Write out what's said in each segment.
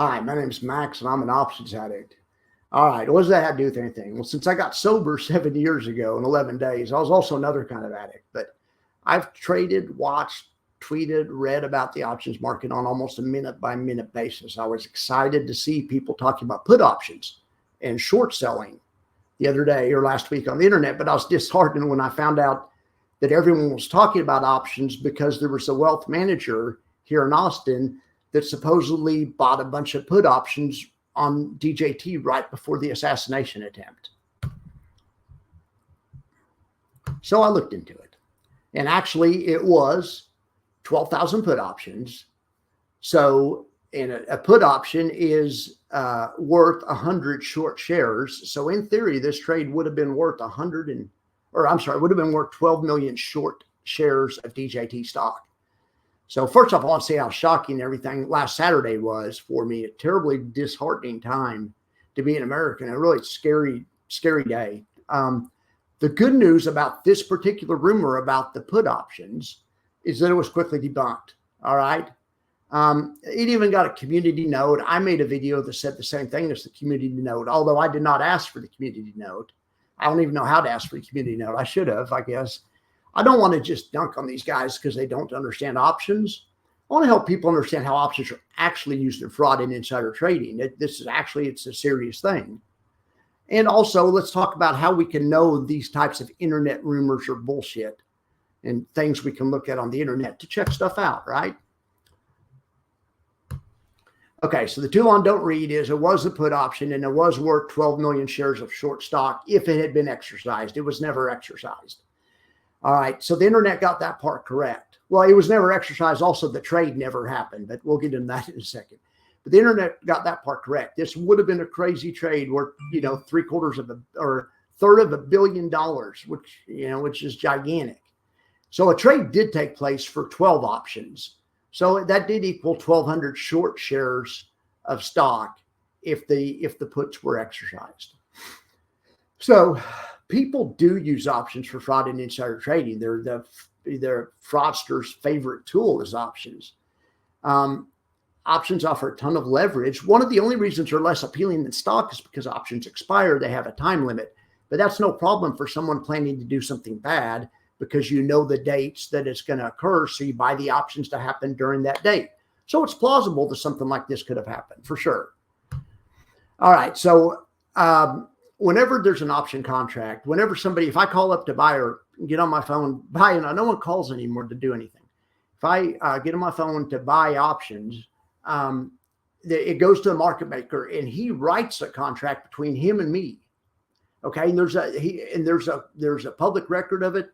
Hi, my name's Max, and I'm an options addict. All right, what does that have to do with anything? Well, since I got sober 7 years ago in 11 days, I was also another kind of addict. But I've traded, watched, tweeted, read about the options market on almost a minute-by-minute basis. I was excited to see people talking about put options and short selling the other day or last week on the internet, but I was disheartened when I found out that everyone was talking about options because there was a wealth manager here in Austin that supposedly bought a bunch of put options on DJT right before the assassination attempt. So I looked into it. And actually, it was 12,000 put options. So a put option is worth 100 short shares. So in theory, this trade would have been worth would have been worth 12 million short shares of DJT stock. So first off, I want to say how shocking everything last Saturday was for me. A terribly disheartening time to be an American. A really scary day. The good news about this particular rumor about the put options is that it was quickly debunked. All right. It even got a community note. I made a video that said the same thing as the community note, although I did not ask for the community note. I don't even know how to ask for the community note. I should have, I guess. I don't want to just dunk on these guys because they don't understand options. I want to help people understand how options are actually used in fraud and insider trading. It's a serious thing. And also, let's talk about how we can know these types of internet rumors are bullshit and things we can look at on the internet to check stuff out, right? Okay, so the tool on Don't Read is it was a put option and it was worth 12 million shares of short stock if it had been exercised. It was never exercised. All right, so the internet got that part correct. Well, it was never exercised. Also, the trade never happened, but we'll get into that in a second. But the internet got that part correct. This would have been a crazy trade worth, third of $1 billion, which is gigantic. So a trade did take place for 12 options. So that did equal 1,200 short shares of stock if the puts were exercised. So people do use options for fraud and insider trading. They're fraudsters' favorite tool is options. Options offer a ton of leverage. One of the only reasons they're less appealing than stock is because options expire. They have a time limit, but that's no problem for someone planning to do something bad because you know the dates that it's going to occur. So you buy the options to happen during that date. So it's plausible that something like this could have happened for sure. All right. So, whenever there's an option contract, if I call up to buy or get on my phone, no one calls anymore to do anything. If I get on my phone to buy options, it goes to the market maker and he writes a contract between him and me. Okay. And there's a public record of it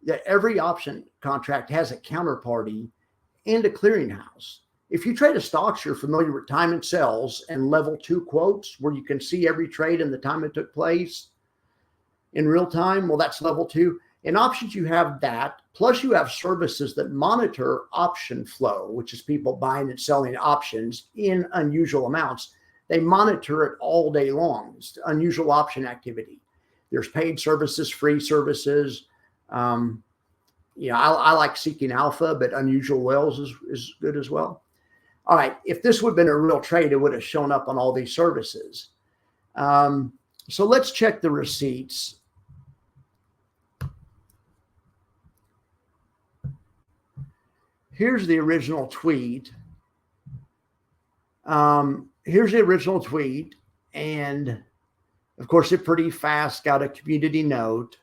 that every option contract has a counterparty and a clearinghouse. If you trade a stocks, you're familiar with time and sells and level 2 quotes where you can see every trade and the time it took place in real time. Well, that's level 2. In options, you have that. Plus you have services that monitor option flow, which is people buying and selling options in unusual amounts. They monitor it all day long. It's unusual option activity. There's paid services, free services. I like Seeking Alpha, but Unusual Wells is good as well. All right, if this would have been a real trade, it would have shown up on all these services. So let's check the receipts. Here's the original tweet. And of course, it pretty fast got a community note.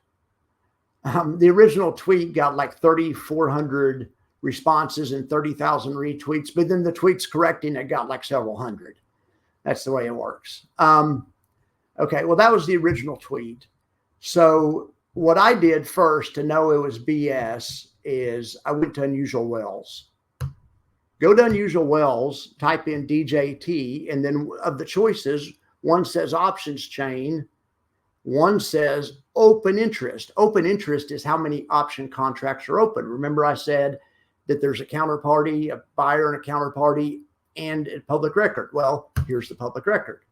The original tweet got like 3,400 responses and 30,000 retweets, but then the tweets correcting it got like several hundred. That's the way it works. Okay, well, that was the original tweet. So what I did first to know it was BS is I went to Unusual Wells. Go to Unusual Wells, type in DJT, and then of the choices, one says options chain, one says open interest. Open interest is how many option contracts are open. Remember I said that there's a counterparty, a buyer and a counterparty, and a public record. Well, here's the public record.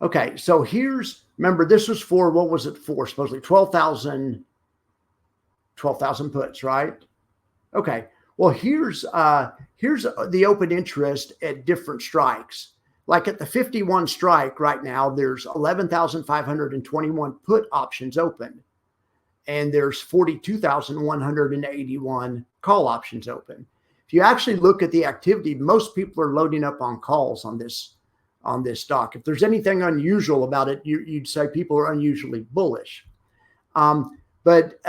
Okay, so remember this was for, what was it for? Supposedly 12,000 puts, right? Okay, Well, here's the open interest at different strikes. Like at the 51 strike right now, there's 11,521 put options open, and there's 42,181 call options open. If you actually look at the activity, most people are loading up on calls on this stock. If there's anything unusual about it, you'd say people are unusually bullish. But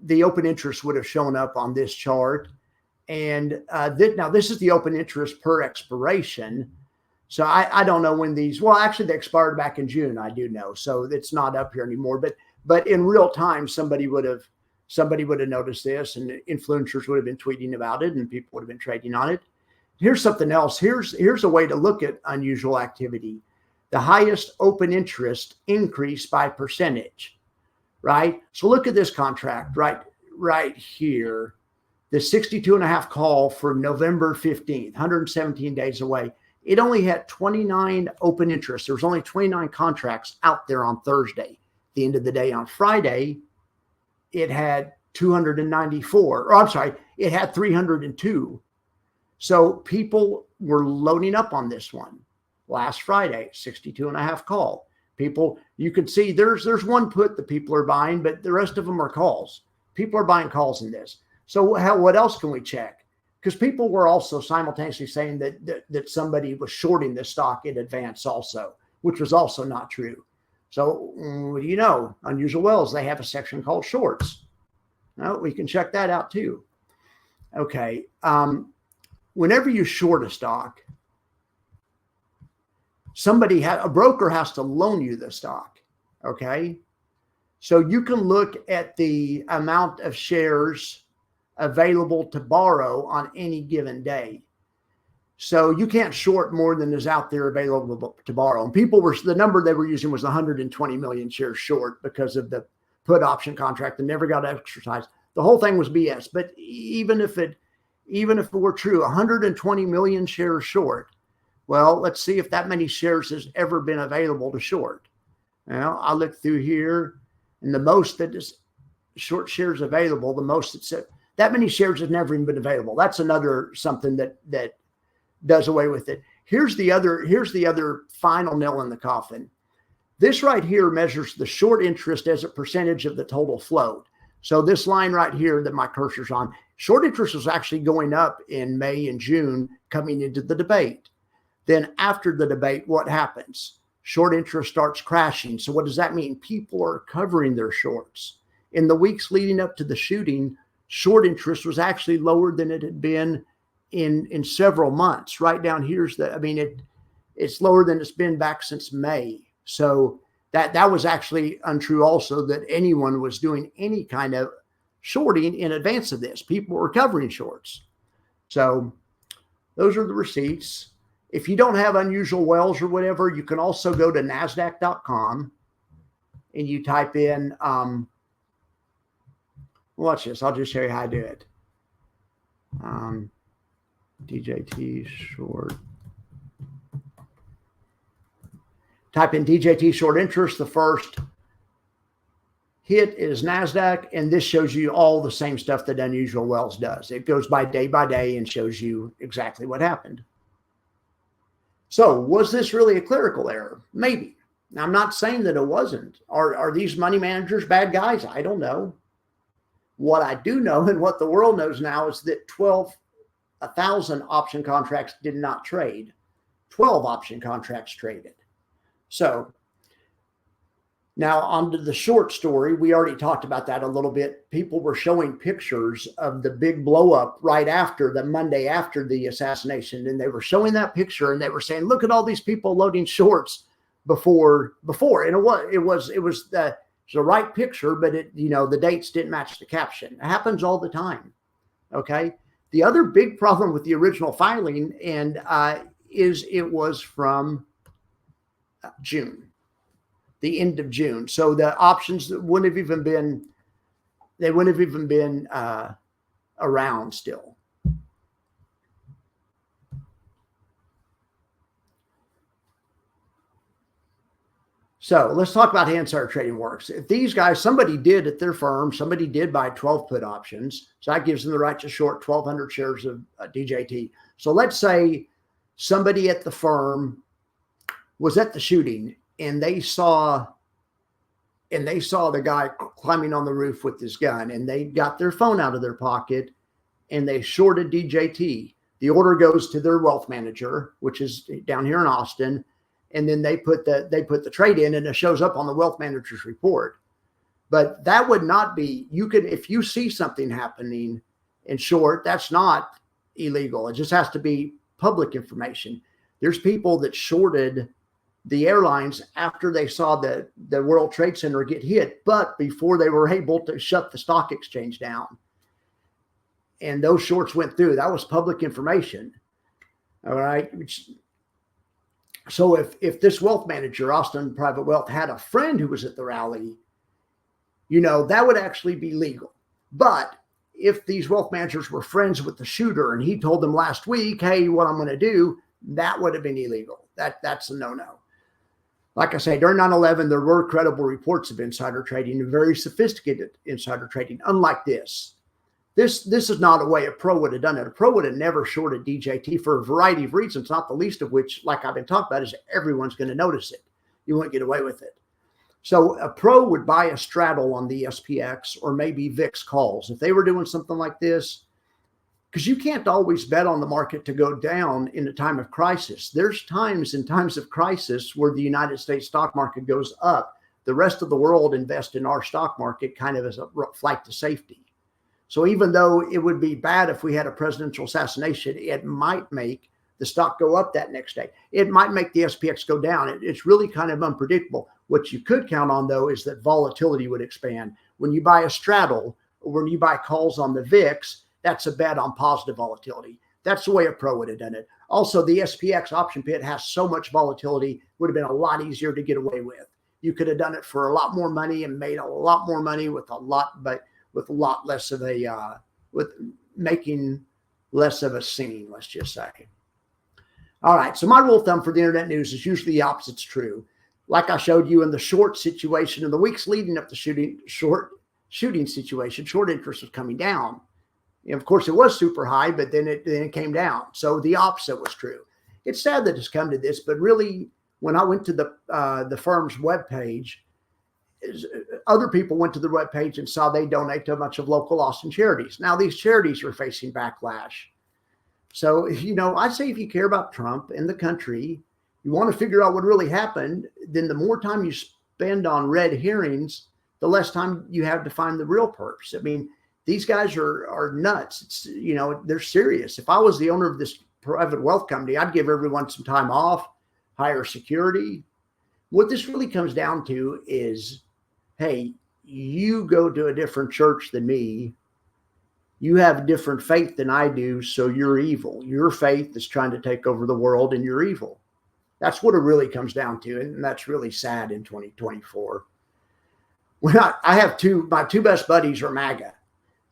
the open interest would have shown up on this chart. And now this is the open interest per expiration. So I don't know when these, well, actually they expired back in June, I do know. So it's not up here anymore. But in real time, somebody would have noticed this, and influencers would have been tweeting about it, and people would have been trading on it. Here's something else. Here's a way to look at unusual activity. The highest open interest increase by percentage, right? So look at this contract right here. The 62.5 call for November 15th, 117 days away. It only had 29 open interests. There was only 29 contracts out there on Thursday. At the end of the day on Friday, it had 294, or I'm sorry, it had 302. So people were loading up on this one last Friday, 62.5 call. People, you can see there's one put that people are buying, but the rest of them are calls. People are buying calls in this. So what else can we check? Because people were also simultaneously saying that somebody was shorting this stock in advance also, which was also not true. So what do you know? Unusual Wells, they have a section called shorts. No, we can check that out too. Okay. Whenever you short a stock, a broker has to loan you the stock. Okay. So you can look at the amount of shares available to borrow on any given day. So you can't short more than is out there available to borrow. And the number they were using was 120 million shares short because of the put option contract that never got exercised. The whole thing was BS. But even if it were true, 120 million shares short, well, let's see if that many shares has ever been available to short. Now, I look through here, and the most that is short shares available, the most it said, that many shares have never even been available. That's another something that does away with it. Here's the other final nail in the coffin. This right here measures the short interest as a percentage of the total float. So this line right here that my cursor's on, short interest was actually going up in May and June coming into the debate. Then after the debate, what happens? Short interest starts crashing. So what does that mean? People are covering their shorts. In the weeks leading up to the shooting, short interest was actually lower than it had been in several months. Right down here's it's lower than it's been back since May. So that was actually untrue also, that anyone was doing any kind of shorting in advance of this. People were covering shorts. So those are the receipts. If you don't have unusual wells or whatever, you can also go to NASDAQ.com and you type in, watch this. I'll just show you how to do it. DJT short. Type in DJT short interest. The first hit is NASDAQ, and this shows you all the same stuff that Unusual Wells does. It goes by day and shows you exactly what happened. So was this really a clerical error? Maybe. Now, I'm not saying that it wasn't. Are these money managers bad guys? I don't know. What I do know, and what the world knows now, is that 1,000 option contracts did not trade. 12 option contracts traded. So now on to the short story. We already talked about that a little bit. People were showing pictures of the big blow up right after the Monday after the assassination. And they were showing that picture and they were saying, look at all these people loading shorts before. And it was the right picture, but the dates didn't match the caption. It happens all the time. Okay. The other big problem with the original filing is it was from June. The end of June. So the options that wouldn't have even been around still. So let's talk about how insider trading works. If these guys, somebody did at their firm, somebody did buy 12 put options. So that gives them the right to short 1,200 shares of DJT. So let's say somebody at the firm was at the shooting and they saw the guy climbing on the roof with his gun, and they got their phone out of their pocket and they shorted DJT. The order goes to their wealth manager, which is down here in Austin. And then they put the trade in, and it shows up on the wealth manager's report. But that would not be, if you see something happening in short, that's not illegal. It just has to be public information. There's people that shorted the airlines after they saw the World Trade Center get hit, but before they were able to shut the stock exchange down. And those shorts went through. That was public information. All right. So if this wealth manager, Austin Private Wealth, had a friend who was at the rally, that would actually be legal. But if these wealth managers were friends with the shooter and he told them last week, hey, what I'm going to do, that would have been illegal. That's a no-no. Like I say, during 9/11, there were credible reports of insider trading and very sophisticated insider trading, unlike this. This is not a way a pro would have done it. A pro would have never shorted DJT for a variety of reasons, not the least of which, like I've been talking about, is everyone's going to notice it. You won't get away with it. So a pro would buy a straddle on the SPX or maybe VIX calls. If they were doing something like this, because you can't always bet on the market to go down in a time of crisis. There's times in times of crisis where the United States stock market goes up. The rest of the world invest in our stock market kind of as a flight to safety. So even though it would be bad if we had a presidential assassination, it might make the stock go up that next day. It might make the SPX go down. It's really kind of unpredictable. What you could count on, though, is that volatility would expand. When you buy a straddle or when you buy calls on the VIX, that's a bet on positive volatility. That's the way a pro would have done it. Also, the SPX option pit has so much volatility, would have been a lot easier to get away with. You could have done it for a lot more money and made a lot more money with less of a, with making less of a scene, let's just say. All right. So my rule of thumb for the internet news is usually the opposite's true. Like I showed you in the short situation in the weeks leading up to shooting situation, short interest was coming down. And of course, it was super high, but then it came down. So the opposite was true. It's sad that it's come to this, but really, when I went to the firm's webpage, other people went to the webpage and saw they donate to a bunch of local Austin charities. Now, these charities are facing backlash. So, I say if you care about Trump and the country, you want to figure out what really happened, then the more time you spend on red herrings, the less time you have to find the real perps. I mean, these guys are nuts. It's, they're serious. If I was the owner of this private wealth company, I'd give everyone some time off, hire security. What this really comes down to is, hey, you go to a different church than me. You have a different faith than I do, so you're evil. Your faith is trying to take over the world, and you're evil. That's what it really comes down to, and that's really sad in 2024. I have my two best buddies are MAGA.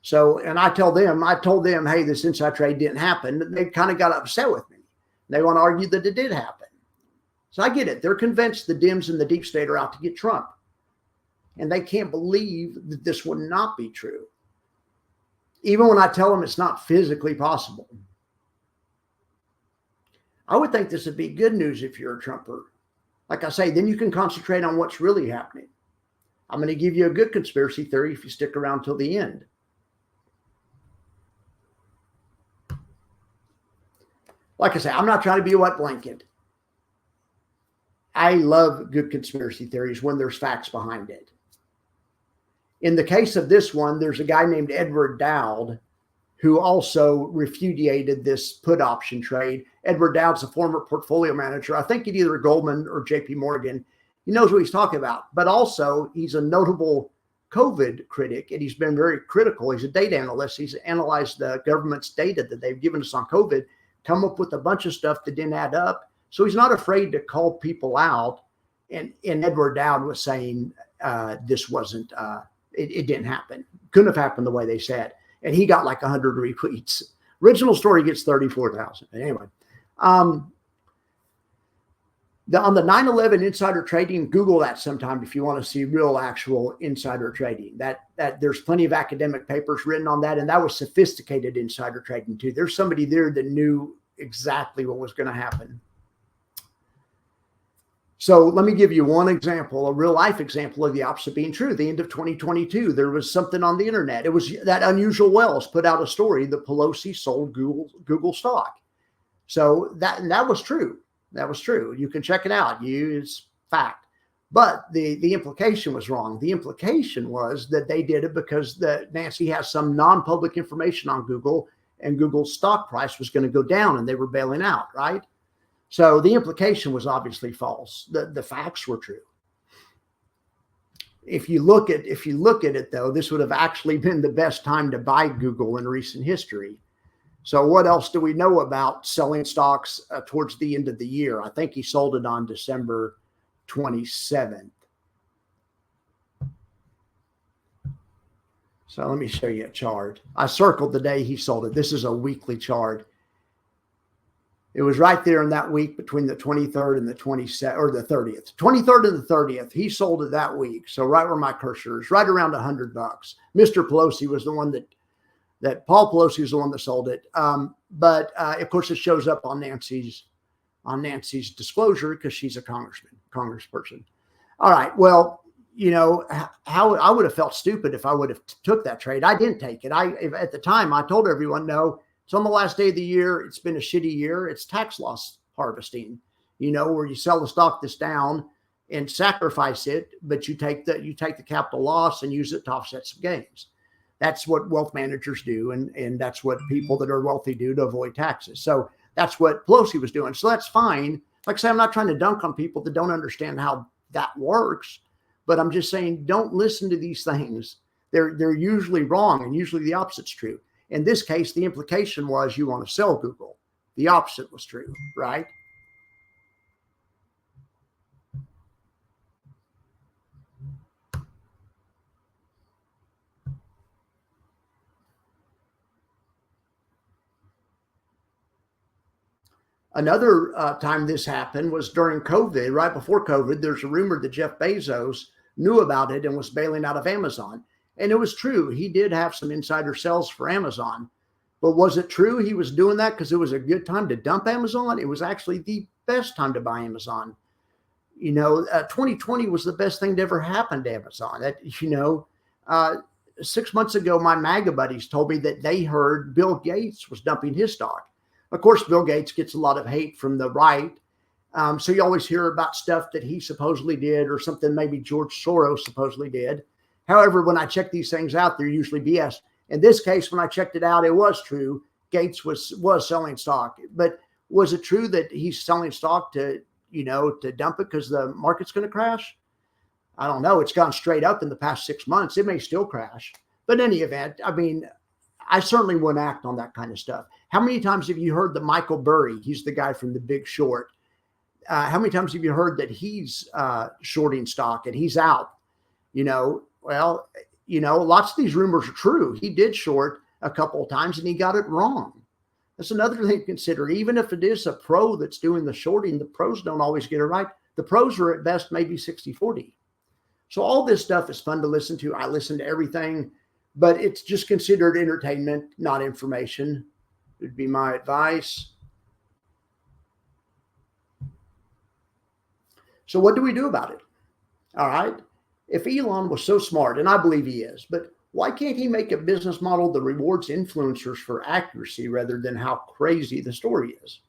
So, and I told them, hey, this inside trade didn't happen. They kind of got upset with me. They want to argue that it did happen. So I get it. They're convinced the Dems and the deep state are out to get Trump. And they can't believe that this would not be true. Even when I tell them it's not physically possible. I would think this would be good news if you're a Trumper. Like I say, then you can concentrate on what's really happening. I'm going to give you a good conspiracy theory if you stick around till the end. Like I say, I'm not trying to be a wet blanket. I love good conspiracy theories when there's facts behind it. In the case of this one, there's a guy named Edward Dowd who also repudiated this put option trade. Edward Dowd's a former portfolio manager. I think at either Goldman or JP Morgan. He knows what he's talking about, but also he's a notable COVID critic, and he's been very critical. He's a data analyst. He's analyzed the government's data that they've given us on COVID, come up with a bunch of stuff that didn't add up. So he's not afraid to call people out. And Edward Dowd was saying this wasn't, it didn't happen. Couldn't have happened the way they said. And he got like 100 retweets. Original story gets 34,000. Anyway, On the 9/11 insider trading, Google that sometime if you want to see real actual insider trading. That there's plenty of academic papers written on that, and that was sophisticated insider trading too. There's somebody there that knew exactly what was going to happen. So let me give you one example, a real life example of the opposite being true. The end of 2022, there was something on the internet. It was that Unusual Wells put out a story that Pelosi sold Google stock. So that was true. That was true. You can check it out. It's fact. But the implication was wrong. The implication was that they did it because Nancy has some non-public information on Google, and Google's stock price was going to go down and they were bailing out, right? So the implication was obviously false. The facts were true. If you look at it though, this would have actually been the best time to buy Google in recent history. So what else do we know about selling stocks towards the end of the year? I think he sold it on December 27th. So let me show you a chart. I circled the day he sold it. This is a weekly chart. It was right there in that week between the 23rd and the 27th, or the 30th. 23rd and the 30th. He sold it that week. So right where my cursor is, right around $100. Mr. Pelosi was the one that Paul Pelosi was the one that sold it. But of course, it shows up on Nancy's disclosure because she's a congressperson. All right. Well, you know, how I would have felt stupid if I would have took that trade. I didn't take it. At the time, I told everyone, no, it's on the last day of the year. It's been a shitty year. It's tax loss harvesting, you know, where you sell the stock that's down and sacrifice it, but you take the capital loss and use it to offset some gains. That's what wealth managers do, and that's what people that are wealthy do to avoid taxes. So that's what Pelosi was doing. So that's fine. Like I say, I'm not trying to dunk on people that don't understand how that works, but I'm just saying don't listen to these things. They're usually wrong, and usually the opposite's true. In this case, the implication was you want to sell Google. The opposite was true, right? Another time this happened was during COVID. Right before COVID, there's a rumor that Jeff Bezos knew about it and was bailing out of Amazon. And it was true. He did have some insider sales for Amazon. But was it true he was doing that because it was a good time to dump Amazon? It was actually the best time to buy Amazon. You know, 2020 was the best thing to ever happen to Amazon. 6 months ago, my MAGA buddies told me that they heard Bill Gates was dumping his stock. Of course, Bill Gates gets a lot of hate from the right. So you always hear about stuff that he supposedly did or something maybe George Soros supposedly did. However, when I check these things out, they're usually BS. In this case, when I checked it out, it was true. Gates was selling stock. But was it true that he's selling stock to dump it because the market's going to crash? I don't know. It's gone straight up in the past 6 months. It may still crash. But in any event, I mean, I certainly wouldn't act on that kind of stuff. How many times have you heard that Michael Burry, he's the guy from The Big Short, how many times have you heard that he's shorting stock and he's out? Well, lots of these rumors are true. He did short a couple of times and he got it wrong. That's another thing to consider. Even if it is a pro that's doing the shorting, the pros don't always get it right. The pros are at best maybe 60-40. So all this stuff is fun to listen to. I listen to everything, but it's just considered entertainment, not information, would be my advice. So what do we do about it? All right. If Elon was so smart, and I believe he is, but why can't he make a business model that rewards influencers for accuracy rather than how crazy the story is?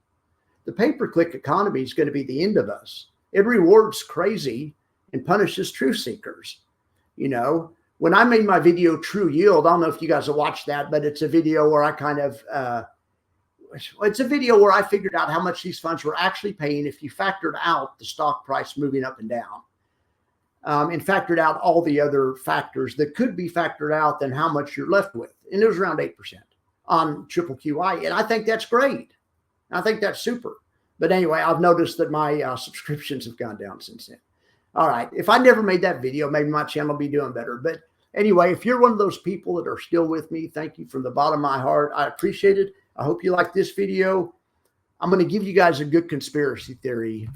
The pay-per-click economy is going to be the end of us. It rewards crazy and punishes truth seekers. When I made my video True Yield, I don't know if you guys have watched that, but it's a video where I figured out how much these funds were actually paying if you factored out the stock price moving up and down. And factored out all the other factors that could be factored out, then how much you're left with. And it was around 8% on triple QI. And I think that's great. I think that's super. But anyway, I've noticed that my subscriptions have gone down since then. All right. If I never made that video, maybe my channel will be doing better. But anyway, if you're one of those people that are still with me, thank you from the bottom of my heart. I appreciate it. I hope you like this video. I'm going to give you guys a good conspiracy theory.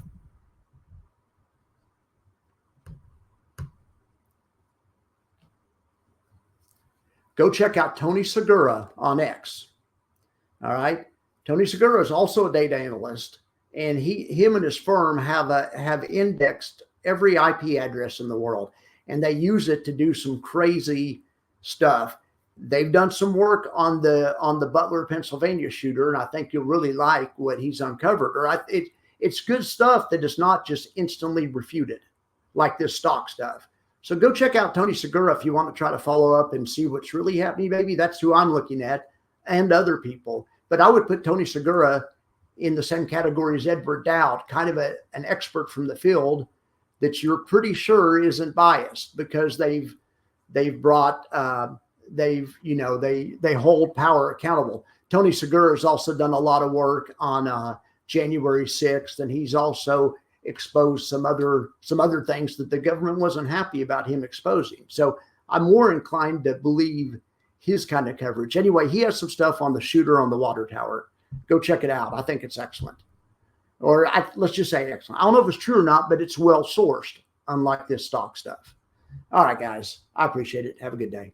go check out Tony Segura on X. All right. Tony Segura is also a data analyst, and him and his firm have indexed every IP address in the world, and they use it to do some crazy stuff. They've done some work on the Butler, Pennsylvania shooter, and I think you'll really like what he's uncovered. It's good stuff that is not just instantly refuted like this stock stuff. So go check out Tony Segura if you want to try to follow up and see what's really happening. Maybe that's who I'm looking at, and other people. But I would put Tony Segura in the same category as Edward Dowd, kind of an expert from the field that you're pretty sure isn't biased, because they hold power accountable. Tony Segura has also done a lot of work on January 6th, and he's also exposed some other things that the government wasn't happy about him exposing. So I'm more inclined to believe his kind of coverage. Anyway, he has some stuff on the shooter on the water tower. Go check it out. I think it's excellent. Or let's just say excellent. I don't know if it's true or not, but it's well sourced, unlike this stock stuff. All right, guys. I appreciate it. Have a good day.